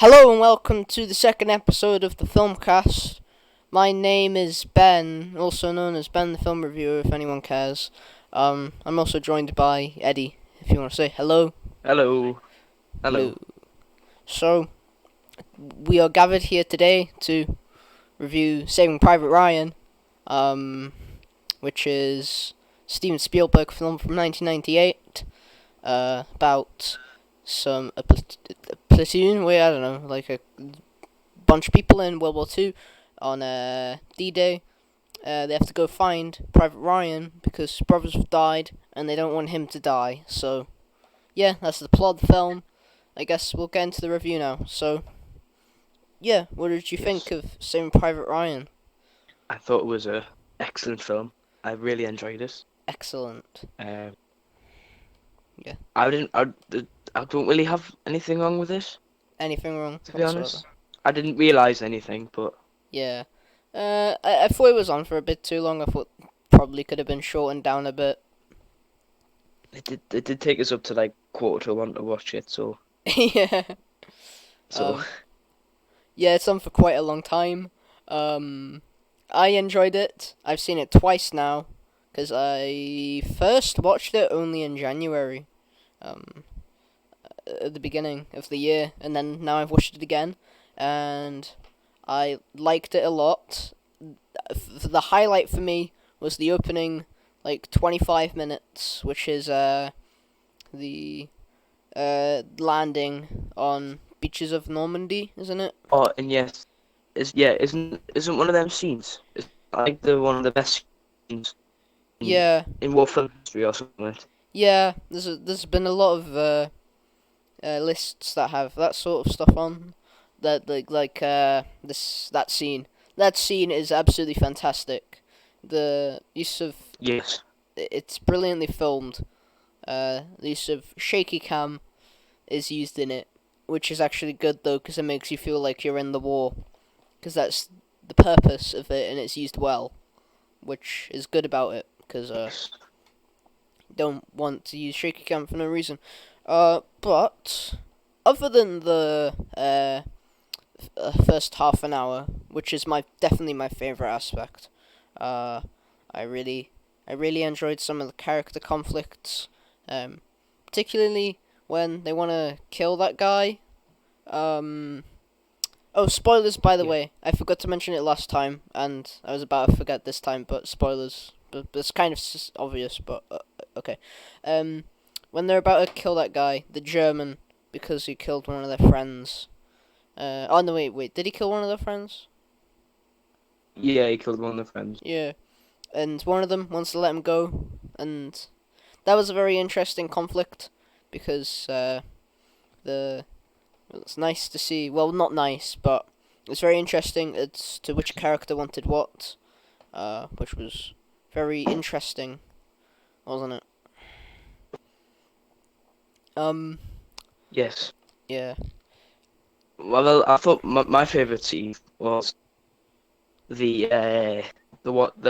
Hello and welcome to the second episode of the Filmcast. My name is Ben, also known as Ben the Film Reviewer, if anyone cares. I'm also joined by Eddie, if you want to say hello. Hello. Hello. Hello. So, we are gathered here today to review Saving Private Ryan, which is Steven Spielberg film from 1998, about a platoon, I don't know, like a bunch of people in World War II on D-Day. They have to go find Private Ryan because his brothers have died and they don't want him to die. So, yeah, that's the plot of the film. I guess we'll get into the review now. So, yeah, what did you think Yes. of Saving Private Ryan? I thought it was a excellent film. I really enjoyed it. Excellent. Uh, Yeah. I didn't. I don't really have anything wrong with it, Anything wrong to be whatsoever? honest. I didn't realize anything, but Yeah. I thought it was on for a bit too long. I thought probably could have been shortened down a bit. it did take us up to like quarter to one to watch it. So Yeah. so Um, yeah, it's on for quite a long time. Um, I enjoyed it. I've seen it twice now, because I first watched it only in January, um, at the beginning of the year, and then now I've watched it again, and I liked it a lot. The highlight for me was the opening, like 25 minutes, which is the landing on beaches of Normandy, isn't it? oh and yes, isn't one of them scenes? It's like the one of the best scenes in Yeah, in war film history or something. yeah. There's been a lot of lists that have that sort of stuff on. That that scene. That scene is absolutely fantastic. The use of Yes. it's brilliantly filmed. The use of shaky cam is used in it, which is actually good though, because it makes you feel like you're in the war. Because that's the purpose of it, and it's used well, which is good about it. Because Yes. don't want to use shaky cam for no reason. But other than the first half an hour, which is definitely my favorite aspect, uh, I really I really enjoyed some of the character conflicts, particularly when they want to kill that guy. Um, oh, spoilers, by the Yeah. way. I forgot to mention it last time, and I was about to forget this time, but spoilers. But it's kind of obvious, but okay. Um, when they're about to kill that guy, the German, because he killed one of their friends. Oh no, wait. Did he kill one of their friends? Yeah, he killed one of the friends. Yeah. And one of them wants to let him go, and that was a very interesting conflict because the it's nice to see. Well, not nice, but it's very interesting as to which character wanted what, which was very interesting, wasn't it? Um, Yes. yeah. Well, I thought my favorite scene was the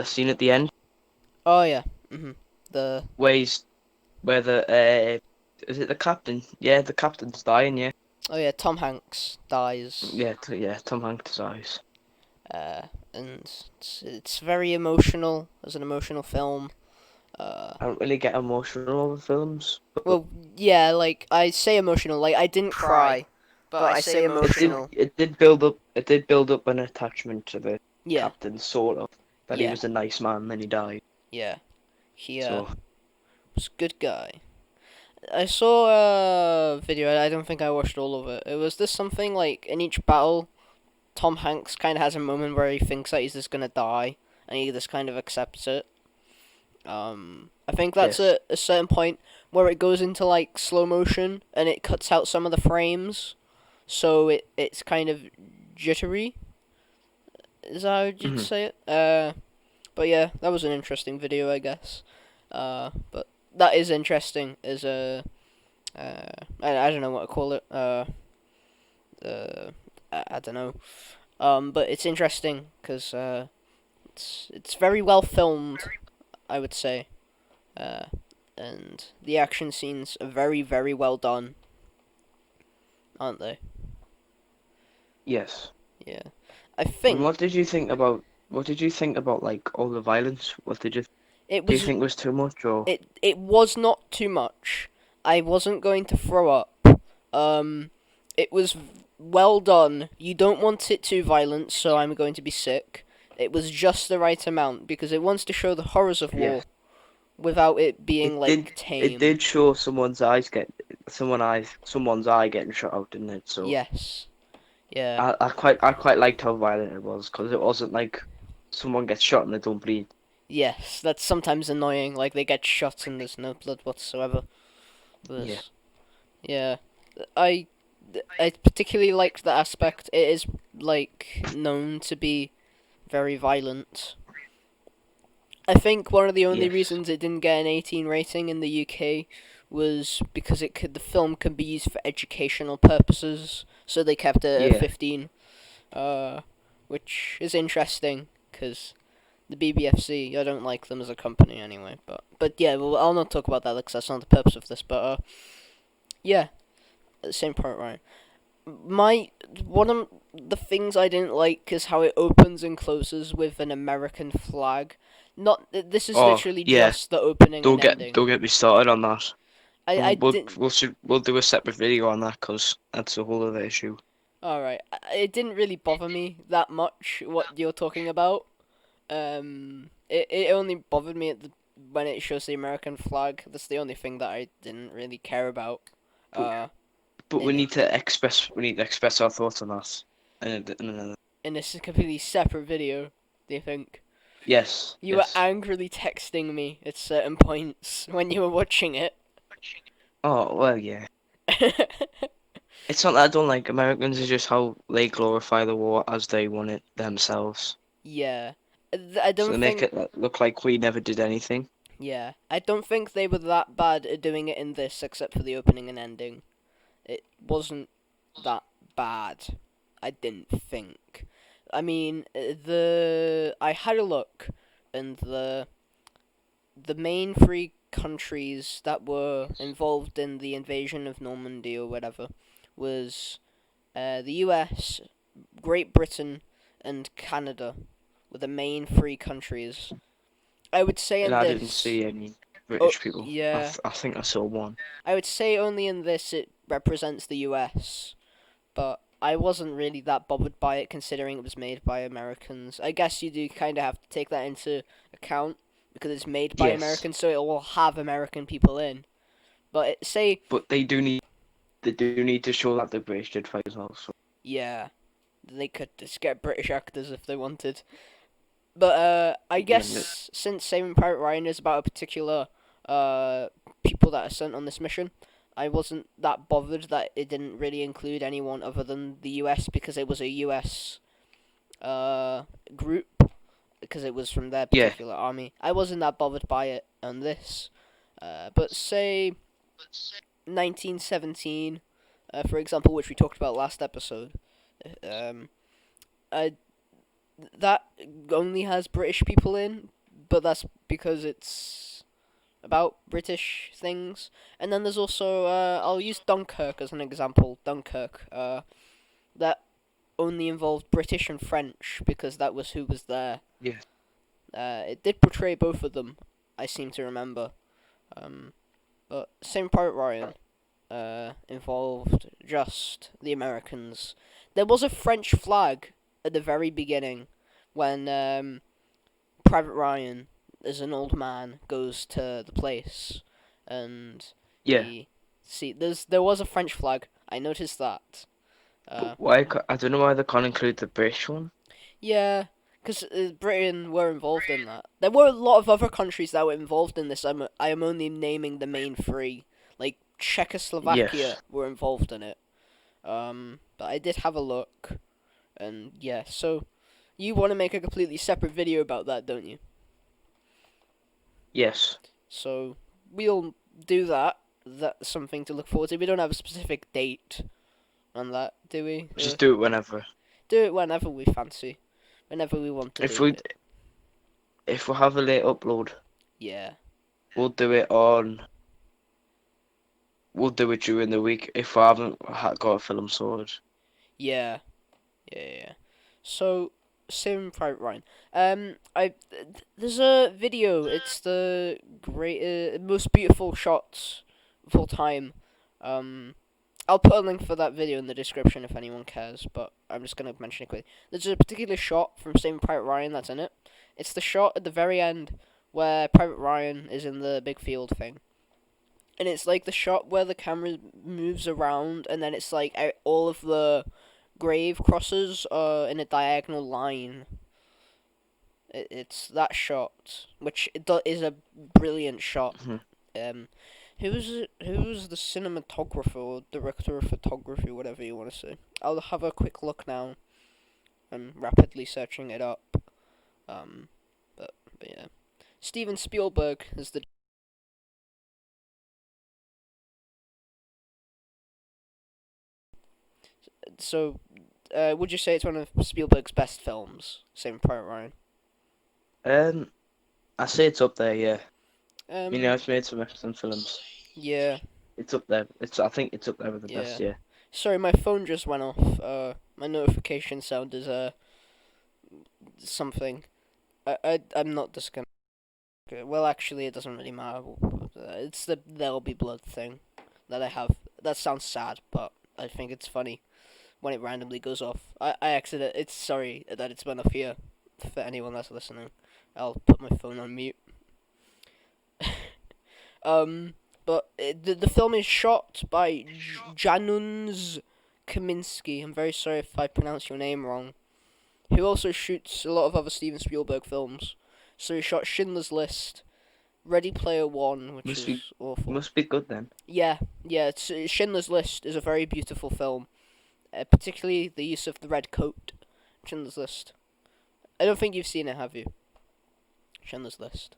scene at the end Oh yeah. The where he's where the is it the captain? Yeah, the captain's dying. Yeah. oh yeah, Tom Hanks dies. Yeah, Tom Hanks dies. Uh, and it's very emotional as an emotional film. Uh, I don't really get emotional over films, but well, yeah, like I say emotional, like I didn't cry, but I say it did emotional. it did build up an attachment to the Yeah, captain, sort of, that he yeah, was a nice man, then he died. yeah. He So was a good guy. I saw a video. I don't think I watched all of it. It was this something like in each battle, Tom Hanks kind of has a moment where he thinks that he's just gonna die, and he just kind of accepts it. I think that's yes. a certain point where it goes into like slow motion and it cuts out some of the frames, so it's kind of jittery. Is that how you'd Mhm. say it? But yeah, that was an interesting video, I guess. But that is interesting as a I don't know what to call it. Uh, I don't know. But it's interesting because it's very well filmed, I would say. Uh, and the action scenes are very well done, aren't they? Yes. Yeah, I And think what did you think about like all the violence? What did you it do you was think was too much or it was not too much. I wasn't going to throw up. Um, it was well done. You don't want it too violent, so I'm going to be sick. It was just the right amount because it wants to show the horrors of yes. war without it It being like did it tame. did show someone's eye getting shot out, didn't it? So Yes. Yeah. I quite liked how violent it was because it wasn't like someone gets shot and they don't bleed. Yes. That's sometimes annoying. Like they get shot and there's no blood whatsoever. Yeah. There's yeah. I I particularly liked the aspect. It is like known to be very violent. I think one of the only Yes. reasons it didn't get an 18 rating in the UK was because the film could be used for educational purposes, so they kept it at Yeah. 15. Uh, which is interesting because the BBFC, I don't like them as a company anyway. But yeah, well, I'll not talk about that because that's not the purpose of this. But yeah, at the same point, right. My one of the things I didn't like is how it opens and closes with an American flag. Not this is Oh literally yeah. just the opening and ending. Don't get me started on that. I didn't. We'll do a separate video on that because that's a whole other issue. All right, it didn't really bother me that much what you're talking about. It only bothered me when it shows the American flag. That's the only thing that I didn't really care about. But Uh, but in we need to express our thoughts on that. And in this completely separate video. Do you think? yes, You were yes. angrily texting me at certain points when you were watching it. Oh well, yeah. It's not that I don't like Americans. It's just how they glorify the war as they want it themselves. Yeah. I So don't they make think. it look like we never did anything. Yeah. I don't think they were that bad at doing it in this, except for the opening and ending. It wasn't that bad. I didn't think. I mean, I had a look, and the main three countries that were involved in the invasion of Normandy or whatever was the US, Great Britain, and Canada were the main three countries. I would say And in I didn't this, see any oh British people. yeah, I think I saw one. I would say only in this it represents the US, but I wasn't really that bothered by it considering it was made by Americans. I guess you do kind of have to take that into account because it's made by Yes, Americans, so it will have American people in. But say, but they do need to show that the British did fight as well. So yeah, they could just get British actors if they wanted. But I yeah, guess since Saving Private Ryan is about a particular uh people that are sent on this mission, I wasn't that bothered that it didn't really include anyone other than the US because it was a US group because it was from their yeah, particular army. I wasn't that bothered by it on this. But say 1917, for example, which we talked about last episode. Um, I that only has British people in, but that's because it's about British things. And then there's also I'll use Dunkirk as an example. Dunkirk, that only involved British and French because that was who was there. yeah. It did portray both of them, I seem to remember. Um, but same Pirate Ryan involved just the Americans. There was a French flag at the very beginning when Private Ryan, as an old man, goes to the place, and Yeah, there was a French flag. I noticed that. but Uh, I don't know why they can't include the British one. yeah, because Britain were involved in that. There were a lot of other countries that were involved in this. I am only naming the main three. Like Czechoslovakia Yes, were involved in it. But I did have a look, and yeah. So you want to make a completely separate video about that, don't you? yes. So we'll do that. That's something to look forward to. We don't have a specific date on that, do we? Just do it whenever. Do it whenever we fancy, whenever we want to If do we it. if we have a late upload, Yeah, we'll do it on. We'll do it during the week if I haven't got a film sorted. yeah. Yeah, yeah, yeah. So, Saving Private Ryan. There's a video. It's the most beautiful shots of all time. Um, I'll put a link for that video in the description if anyone cares. But I'm just gonna mention it quickly. There's a particular shot from Saving Private Ryan that's in it. It's the shot at the very end where Private Ryan is in the big field thing. And it's like the shot where the camera moves around, and then it's like all of the grave crosses in a diagonal line. It's that shot, which is a brilliant shot. Mhm. Um, who was the cinematographer or director of photography, whatever you want to say? I'll have a quick look now. I'm rapidly searching it up. Um, but yeah, Steven Spielberg is the so. Would you say it's one of Spielberg's best films? Same Private Ryan. Um, I say it's up there, yeah. You know, Um, it's made some excellent films. yeah, It's up there. I think it's up there with the yeah. best, yeah. Sorry, my phone just went off. My notification sound is something. I'm not disconnected. Well, actually, it doesn't really matter. It's the There'll Be Blood thing that I have. That sounds sad, but I think it's funny when it randomly goes off. I accident. It's sorry that it's went off here for anyone that's listening. I'll put my phone on mute. Um, but the film is shot by Janusz Kaminski. I'm very sorry if I pronounce your name wrong. Who also shoots a lot of other Steven Spielberg films. So he shot Schindler's List, Ready Player One, which Must be is awful. must be good then. Yeah, yeah. Schindler's List is a very beautiful film, particularly the use of the red coat. Schindler's List. I don't think you've seen it, have you? Schindler's List.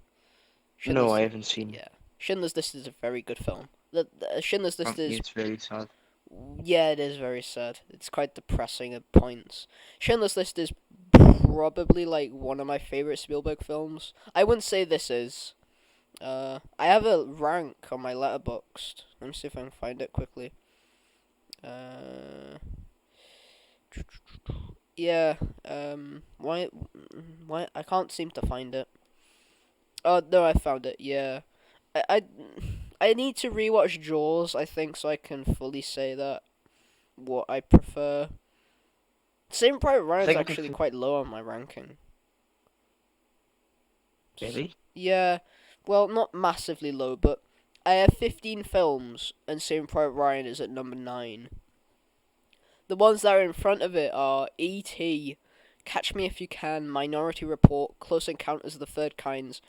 No, Schindler's I haven't seen it. Yeah. Schindler's List is a very good film. The Schindler's List Apparently is it's very sad. Yeah, it is very sad. It's quite depressing at points. Schindler's List is probably like one of my favorite Spielberg films. I wouldn't say this is. I have a rank on my letterboxd. Let me see if I can find it quickly. Uh, yeah. Why? I can't seem to find it. Oh no, I found it. Yeah. I, I, I need to rewatch Jaws, I think, so I can fully say that what I prefer. Saving Private I Ryan's think I actually prefer. quite low on my ranking. Really? Yeah, well, not massively low, but I have 15 films, and Saving Private Ryan is at number 9. The ones that are in front of it are E.T., Catch Me If You Can, Minority Report, Close Encounters of the Third Kinds,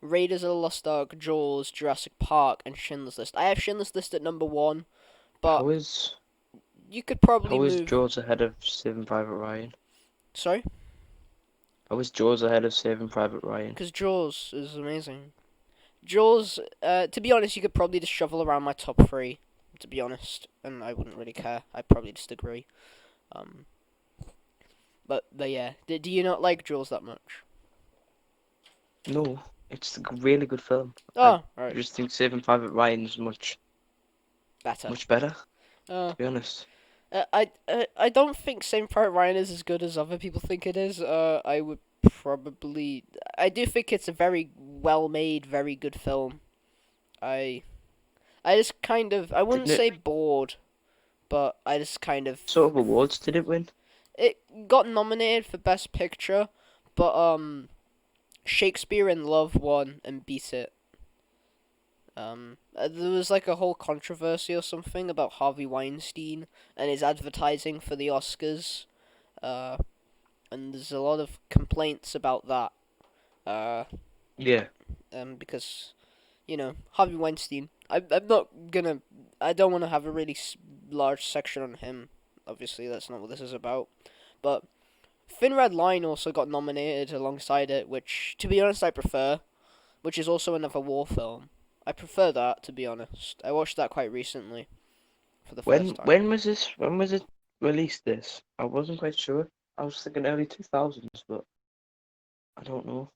Raiders of the Lost Ark, Jaws, Jurassic Park, and Schindler's List. I have Schindler's List at number 1, but How is you could probably how is move. Jaws ahead of Saving Private Ryan? Sorry? How is Jaws ahead of Saving Private Ryan? Because Jaws is amazing. Jaws, to be honest, you could probably just shovel around my top 3, to be honest, and I wouldn't really care. I'd probably just agree. Um, but yeah, do you not like Jaws that much? No, it's a really good film. I Oh, right, just think Saving Private Ryan is better. much better, Uh, to be honest. I don't think Saving Private Ryan is as good as other people think it is. I would probably, I do think it's a very well made, very good film. I, I just kind of, I wouldn't Didn't it? say bored, but I just kind of, Sort of awards did it win? it got nominated for Best Picture, but Shakespeare in Love won and beat it. There was like a whole controversy or something about Harvey Weinstein and his advertising for the Oscars. Uh, and there's a lot of complaints about that. Uh, Yeah. because Harvey Weinstein. I'm not gonna. I don't want to have a really large section on him. Obviously, that's not what this is about. But Thin Red Line also got nominated alongside it, which, to be honest, I prefer. Which is also another war film. I prefer that, to be honest. I watched that quite recently for the first time. When was this? When was it released? This I wasn't quite sure. I was thinking early 2000s, but I don't know.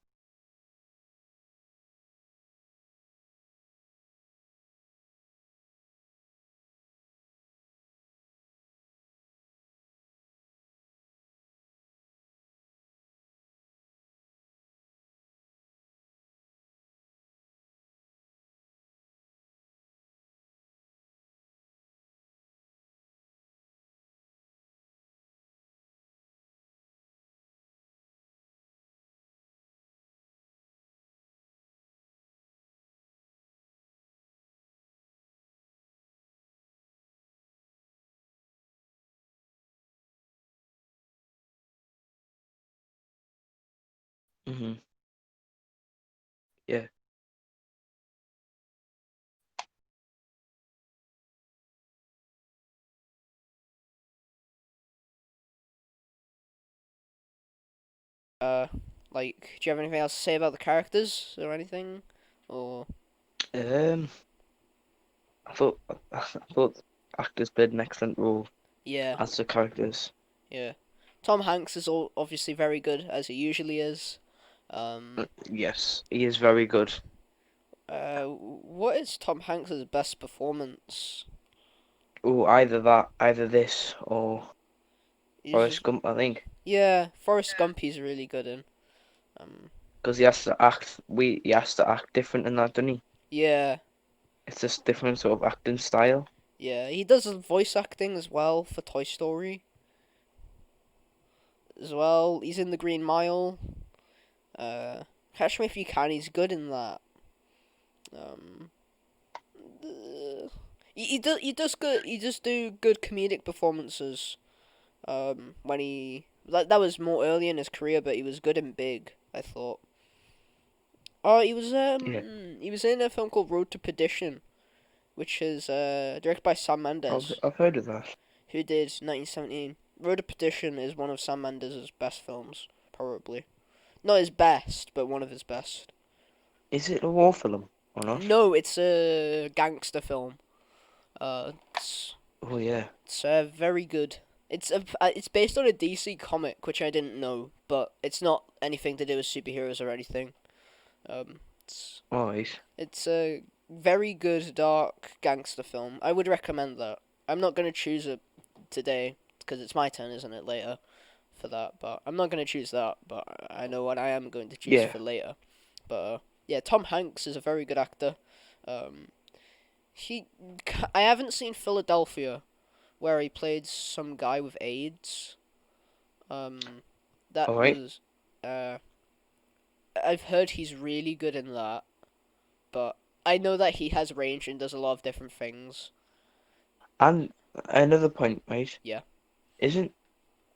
Mhm. Yeah. Uh, like, do you have anything else to say about the characters or anything? Or Um, I thought actors played an excellent role yeah, as the characters. yeah. Tom Hanks is obviously very good as he usually is. Um, Yes, he is very good. what is Tom Hanks's best performance? Oh, either that, either this, or He's Forrest Gump, I think, Yeah, Forrest Gump he's really good in. Um, because he has to act different in that, doesn't he? yeah, It's just different sort of acting style. yeah. He does voice acting as well for Toy Story as well. He's in The Green Mile. Uh, Catch Me If You Can. He's good in that. Um, he does do good comedic performances. When that was more early in his career, but he was good in Big. I thought. Oh, Yeah, he was in a film called Road to Perdition, which is directed by Sam I've Mendes, I've heard of that. who did 1917. Road to Perdition is one of Sam Mendes' best films, probably. Not his best, but one of his best. Is it a war film or not? No, it's a gangster film. It's Oh yeah. very good. It's based on a DC comic, which I didn't know, but it's not anything to do with superheroes or anything. It's All right. it's a very good dark gangster film. I would recommend that. I'm not gonna choose it today because it's my turn, isn't it? Later for that, but I'm not gonna choose that. But I know what I am going to choose Yeah. for later. But yeah, Tom Hanks is a very good actor. Um, he, I haven't seen Philadelphia, where he played some guy with AIDS. Um, that All right. was, uh, I've heard he's really good in that, but I know that he has range and does a lot of different things. And another point, right? Yeah. Isn't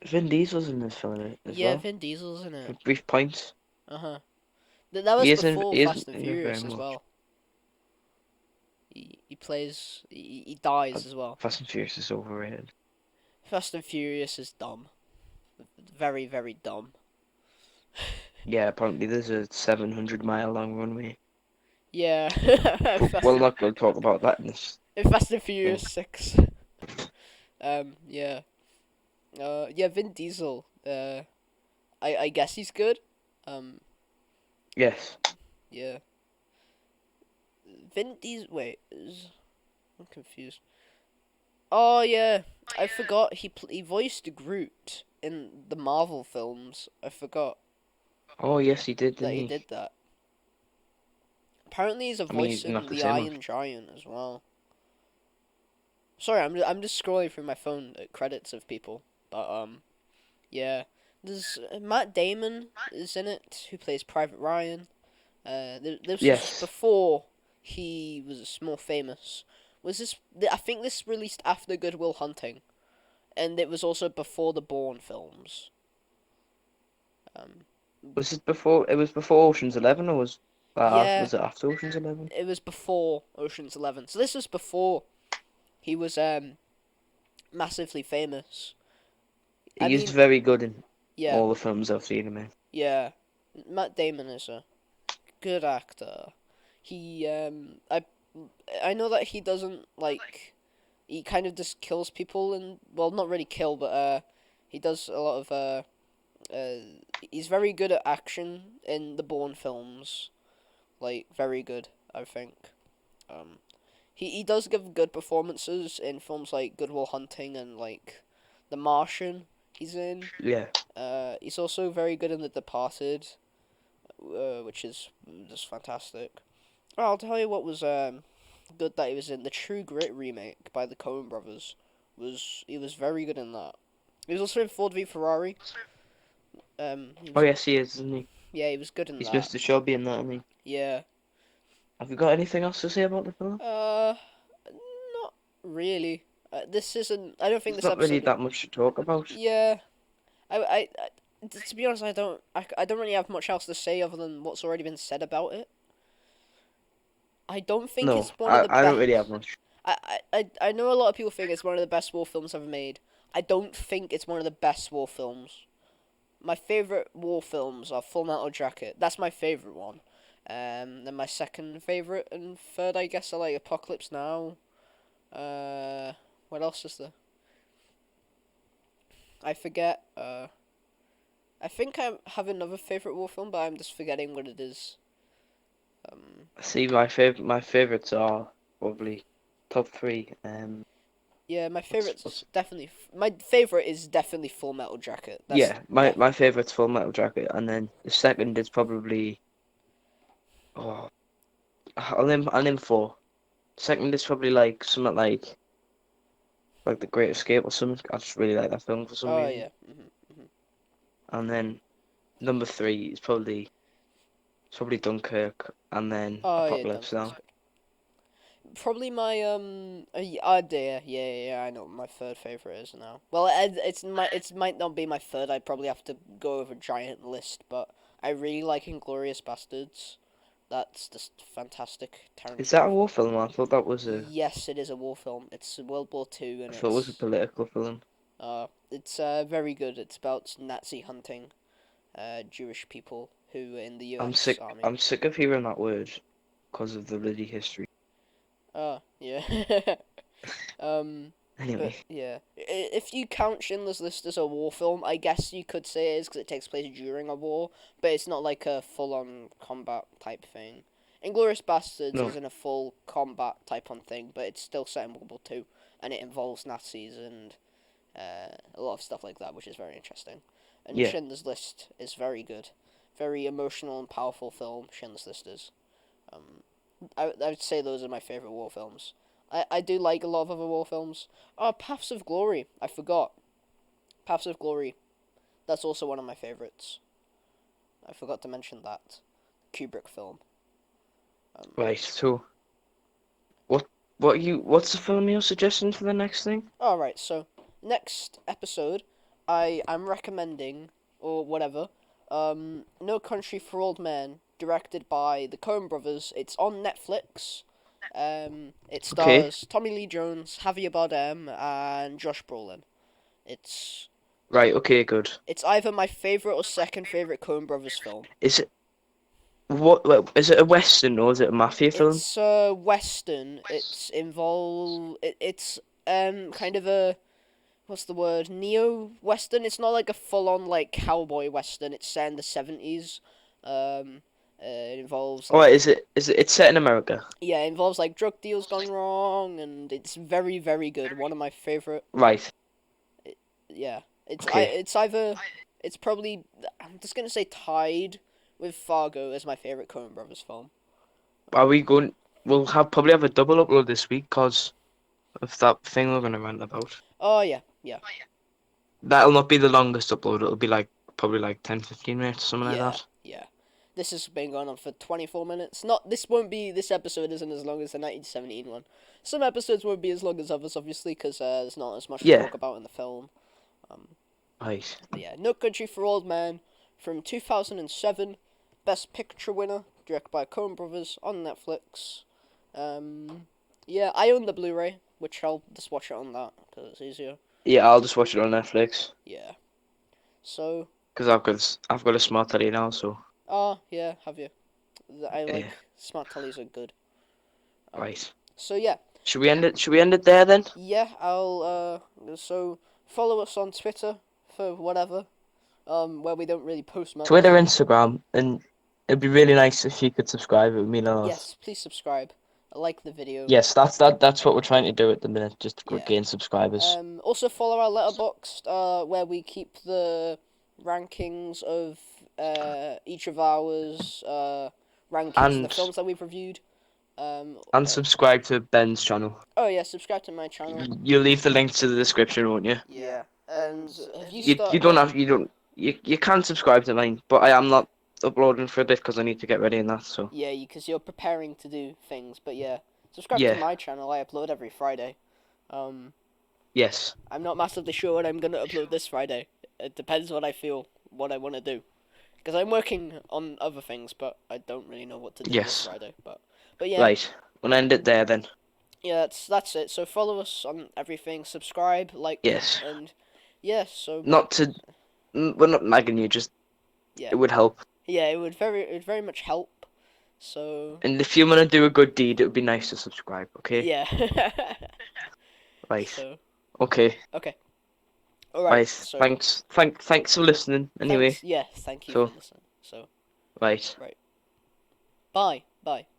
Vin Diesel's in this film as Yeah, well? Vin Diesel's in For it. brief points. Uh huh. That was He isn't. before He isn't Fast and in it very Furious as much. well. He dies Uh, as well. Fast and Furious is overrated. Fast and Furious is dumb. Very, very dumb. Yeah, apparently there's a 700-mile long runway. Yeah. We'll not go talk about that in this Fast and thing. Furious 6. Yeah. Yeah, Vin Diesel. I guess he's good. Um, Yes. yeah. Vin Diesel. Wait, I'm confused. Oh yeah, I forgot he voiced Groot in the Marvel films. I forgot Oh yes, he did, that didn't he he? did that. Apparently, he's a I mean, voice he's not in the the same one. Iron Giant as well. Sorry, I'm just scrolling through my phone at credits of people, but yeah, there's Matt Damon is in it who plays Private Ryan. This was Yes. before he was more famous. Was this? I think this released after Good Will Hunting, and it was also before the Bourne films. Um, Was it before? It was before Ocean's 11, or was that yeah, was it after Ocean's 11? it was before Ocean's 11. So this was before he was massively famous. I He is mean, very good in yeah, all the films I've seen him in. yeah. Matt Damon is a good actor. He I know that he doesn't like he kind of just kills people and well not really kill but he does a lot of he's very good at action in the Bourne films. Like very good, I think. Um he does give good performances in films like Good Will Hunting and like The Martian he's in. Yeah. He's also very good in The Departed, which is just fantastic. Oh, I'll tell you what was good that he was in the True Grit remake by the Coen Brothers. He was very good in that. He was also in Ford v Ferrari. He Oh was yes, he is, isn't he? yeah he was good in He's that. Mr. Shelby in that, isn't he? Yeah. Have you got anything else to say about the film? Uh, not really. This isn't. I don't think There's this not really episode. that much to talk about. Yeah. I To be honest, I don't really have much else to say other than what's already been said about it. I don't think No, it's one of the I don't best. really have much. I know a lot of people think it's one of the best war films ever made. I don't think it's one of the best war films. My favorite war films are Full Metal Jacket. That's my favorite one. Then my second favorite and third, I guess, are like Apocalypse Now. What else is there? I forget. I think I have another favorite war film, but I'm just forgetting what it is. See, my favorites are probably top three. Yeah, What's my favorite is definitely Full Metal Jacket. That's yeah, my definitely. favorite's Full Metal Jacket, and then the second is probably oh, I'll name four. Second is probably like something like The Great Escape or something. I just really like that film for some Oh reason. yeah. And then number three is probably Dunkirk, and then Oh yeah, Apocalypse Dunkirk's Now. good. Probably my dear, yeah, I know what my third favorite is now. Well, it might not be my third. I'd probably have to go over a giant list, but I really like Inglorious Bastards. That's just fantastic Is that Tarantino a war film. film? Yes, it is a war film. It's World War II, I and thought it was a political film. it's very good. It's about Nazi hunting Jewish people who were in the I'm U.S. sick. Army. I'm sick of hearing that word because of the bloody history. Oh yeah. Anyway, But yeah, if you count Schindler's List as a war film, I guess you could say it is because it takes place during a war, but it's not like a full-on combat type thing. Inglourious Bastards no, isn't a full combat type on thing, but it's still set in World War II, and it involves Nazis and a lot of stuff like that, which is very interesting. And yeah. Schindler's List is very good, very emotional and powerful film. Schindler's List is. Um, I would say those are my favorite war films. I do like a lot of other war films. Oh, Paths of Glory. I forgot. Paths of Glory. That's also one of my favorites. I forgot to mention that. Kubrick film. Um, Right. So, what's the film you're suggesting for the next thing? Alright, so next episode, I'm recommending, or whatever, No Country for Old Men, directed by the Coen brothers. It's on Netflix. It Okay. stars Tommy Lee Jones, Javier Bardem, and Josh Brolin. It's Right. Okay. Good. it's either my favorite or second favorite Coen brothers film. Is it is it a western or is it a mafia film? It's western. It's kind of a, what's the word, neo western. It's not like a full on like cowboy western. It's set in the 70s. It involves Oh, like, it's set in America? yeah, it involves like drug deals gone wrong, and it's very very good. One of my favorite. Right. Yeah, Okay. it's either, it's probably, I'm just gonna say tied with Fargo as my favorite Coen Brothers film. Are we going? We'll have probably have a double upload this week because of that thing we're gonna rant about. Oh yeah, yeah, That'll not be the longest upload. It'll be like probably like 10, 15 minutes, something like yeah, that. yeah. This has been going on for 24 minutes. Not this won't be this episode isn't as long as the 1917 one. Some episodes won't be as long as others, obviously, because there's not as much to Yeah. talk about in the film. Um, Right. but yeah, No Country for Old Men from 2007, Best Picture winner, directed by Coen Brothers on Netflix. Yeah, I own the Blu-ray, which I'll just watch it on that because it's easier. Yeah, I'll just watch it on Netflix Yeah. So, because I've got a smart telly now. So yeah, have you? I yeah. like smart tellies are good. Um, Right. so yeah, Should we end it? Should we end it there then? yeah, so follow us on Twitter for whatever, where we don't really post Twitter, much. Instagram, and it'd be really nice if you could subscribe. It would mean a lot. Yes, please subscribe, like the video. Yes, that's what we're trying to do at the minute, just to Yeah. gain subscribers. Also follow our letterboxd, where we keep the rankings of each of ours rankings of the And films that we've reviewed. and subscribe to Ben's channel. Oh yeah, subscribe to my channel. You'll leave the link to the description, won't you? Yeah, and have you You start? don't have you can subscribe to mine, but I am not uploading for a bit because I need to get ready and that. So Yeah, because you're preparing to do things. But yeah, subscribe to yeah, my channel. I upload every Friday. Um, yes, I'm not massively sure when I'm gonna upload this Friday. It depends what I feel what I want to do. Because I'm working on other things, but I don't really know what to do this Yes. Friday. But yeah, Right. We'll end it there then. yeah, that's it. So follow us on everything, subscribe, like, Yes. and yeah. So Not to. We're not nagging you. Just yeah, it would help. yeah, it would very much help. So And if you want to do a good deed, it would be nice to subscribe. Okay. yeah. Right. So Okay. okay, all right. Right. So Thanks for listening. Anyway. thanks. Yeah, thank you for So listening. So right. right. Bye. Bye.